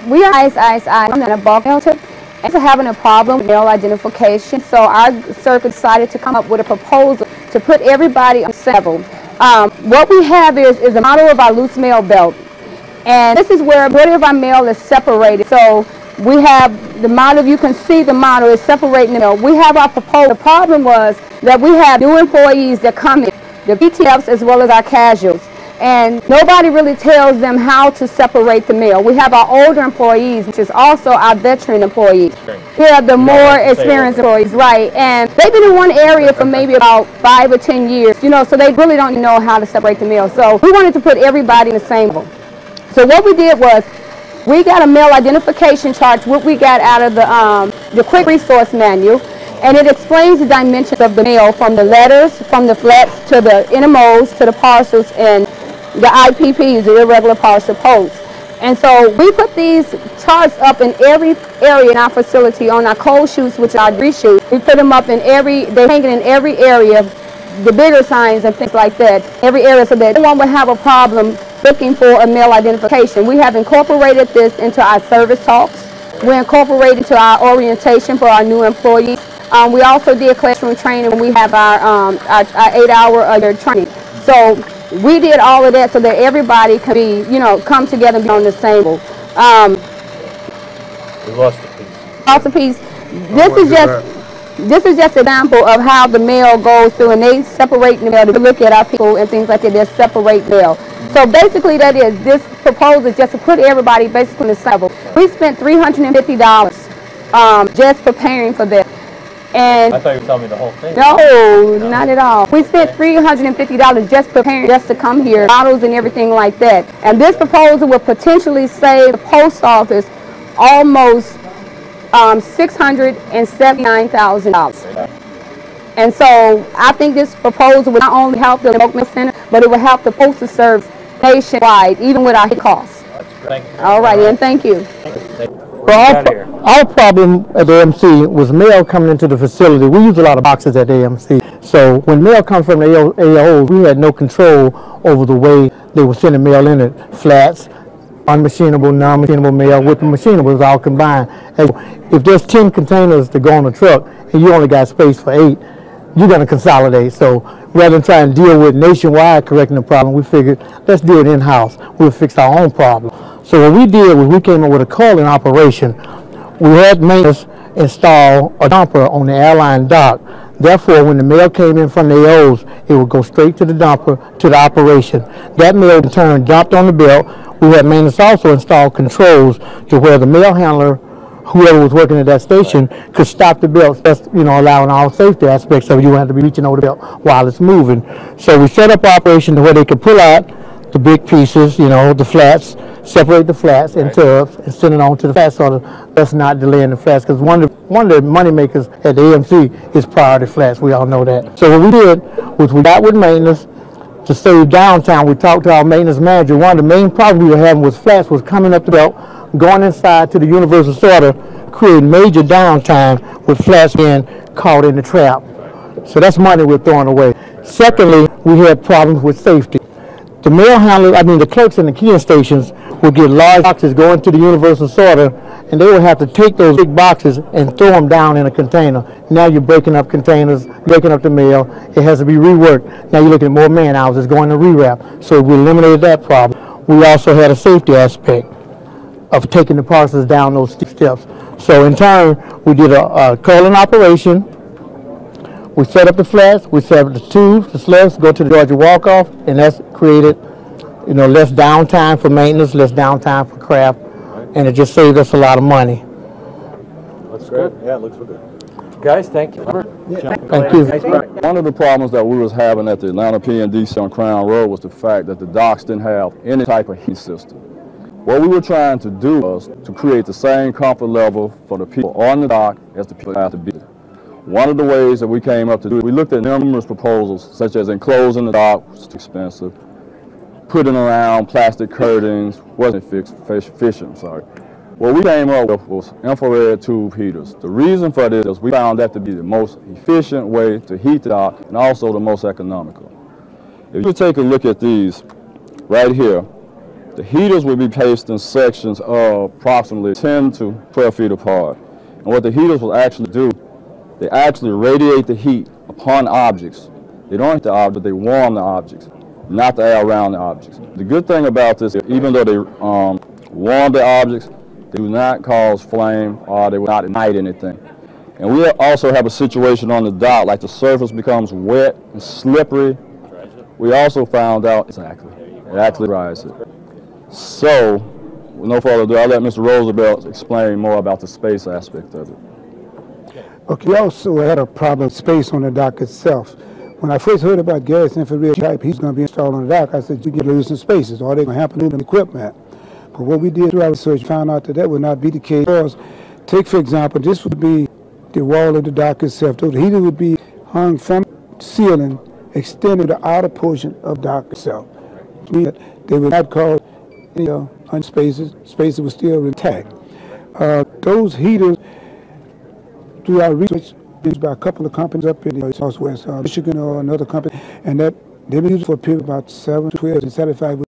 we are I'm not a bulk mail tip. After having a problem with mail identification, so our circle decided to come up with a proposal to put everybody on level. What we have is a model of our loose mail belt. And this is where majority of our mail is separated. So we have the model, you can see the model is separating the mail. We have our proposal. The problem was that we have new employees that come in, the PTFs as well as our casuals. And nobody really tells them how to separate the mail. We have our older employees, which is also our veteran employees. We have the more experienced employees, right? And they've been in one area for maybe about 5 or 10 years, you know, so they really don't know how to separate the mail. So we wanted to put everybody in the same level. So what we did was, we got a mail identification chart, what we got out of the quick resource manual, and it explains the dimensions of the mail from the letters, from the flats to the NMOs, to the parcels, and the IPPs, the irregular parcel posts. And so we put these charts up in every area in our facility on our cold shoots, which are reshoots. We put them up in they're hanging in every area, the bigger signs and things like that, every area, so that no one would have a problem looking for a mail identification. We have incorporated this into our service talks. We incorporated to our orientation for our new employees. We also did classroom training when we have our 8-hour training. So we did all of that so that everybody can be, you know, come together and be on the same level. We lost a piece. Lost a piece. This is just an example of how the mail goes through, and they separate the mail. To look at our people and things like that, they separate mail. So basically that is, this proposal is just to put everybody basically in the same level. We spent $350 just preparing for this. And I thought you were telling me the whole thing. No, not at all. We spent $350 just preparing just to come here, models and everything like that. And this proposal will potentially save the post office almost $679,000. And so I think this proposal will not only help the bulk mail center, but it will help the postal service nationwide, even with our costs. Thank you. All right, and thank you. Well, our problem at the AMC was mail coming into the facility. We use a lot of boxes at the AMC. So when mail comes from the AOs, we had no control over the way they were sending mail in it. Flats, unmachinable, non-machinable mail, with the machinables all combined. And if there's 10 containers to go on a truck and you only got space for 8, you're going to consolidate. So rather than try and deal with nationwide correcting the problem, we figured let's do it in-house. We'll fix our own problem. So what we did was we came up with a calling operation. We had maintenance install a dumper on the airline dock. Therefore, when the mail came in from the AOs, it would go straight to the dumper, to the operation. That mail in turn dumped on the belt. We had maintenance also install controls to where the mail handler, whoever was working at that station, could stop the belt. That's, you know, allowing all safety aspects of it. You don't have to be reaching over the belt while it's moving. So we set up operation to where they could pull out the big pieces, you know, the flats, separate the flats in tubs and send it on to the flats, so that's not delaying the flats, because one of the money makers at the AMC is priority flats. We all know that. So what we did was we got with maintenance to save downtime. We talked to our maintenance manager. One of the main problems we were having was flats was coming up the belt, going inside to the universal sorter, creating major downtime with flats being caught in the trap. So that's money we're throwing away. Secondly, we had problems with safety. The mail handlers, the clerks in the keying stations would get large boxes going to the universal sorter, and they would have to take those big boxes and throw them down in a container. Now you're breaking up containers, breaking up the mail. It has to be reworked. Now you're looking at more man hours. It's going to rewrap. So we eliminated that problem. We also had a safety aspect of taking the parcels down those steps. So in turn, we did a calling operation. We set up the flats, we set up the tubes, the slugs, go to the Georgia walk-off, and that's created, you know, less downtime for maintenance, less downtime for craft, and it just saved us a lot of money. Looks good. Yeah, it looks good. Guys, thank you. Thank you. One of the problems that we was having at the Atlanta P&D on Crown Road was the fact that the docks didn't have any type of heat system. What we were trying to do was to create the same comfort level for the people on the dock as the people at the beach. One of the ways that we came up to do it, we looked at numerous proposals, such as enclosing the dock, which is too expensive, putting around plastic curtains, wasn't efficient, sorry. What we came up with was infrared tube heaters. The reason for this is we found that to be the most efficient way to heat the dock and also the most economical. If you take a look at these right here, The heaters would be placed in sections of approximately 10 to 12 feet apart. And what the heaters will actually do, they actually radiate the heat upon objects. They don't heat the object, they warm the objects, not the air around the objects. The good thing about this is even though they warm the objects, they do not cause flame or they will not ignite anything. And we also have a situation on the dock, like the surface becomes wet and slippery. We also found out, exactly, it actually dries it. So, with no further ado, I'll let Mr. Roosevelt explain more about the space aspect of it. Okay, we also had a problem with space on the dock itself. When I first heard about gas infrared type he's going to be installed on the dock, I said, you can lose some spaces, or they're going to happen to the equipment. But what we did through our research found out that that would not be the case. Because, take for example, this would be the wall of the dock itself. The heater would be hung from the ceiling, extended to the outer portion of the dock itself. They would not cause any spaces were still intact. Those heaters, through our research, used by a couple of companies up in Southwest Michigan or another company, and that they've been used for a period of about 7 to 12 and satisfied with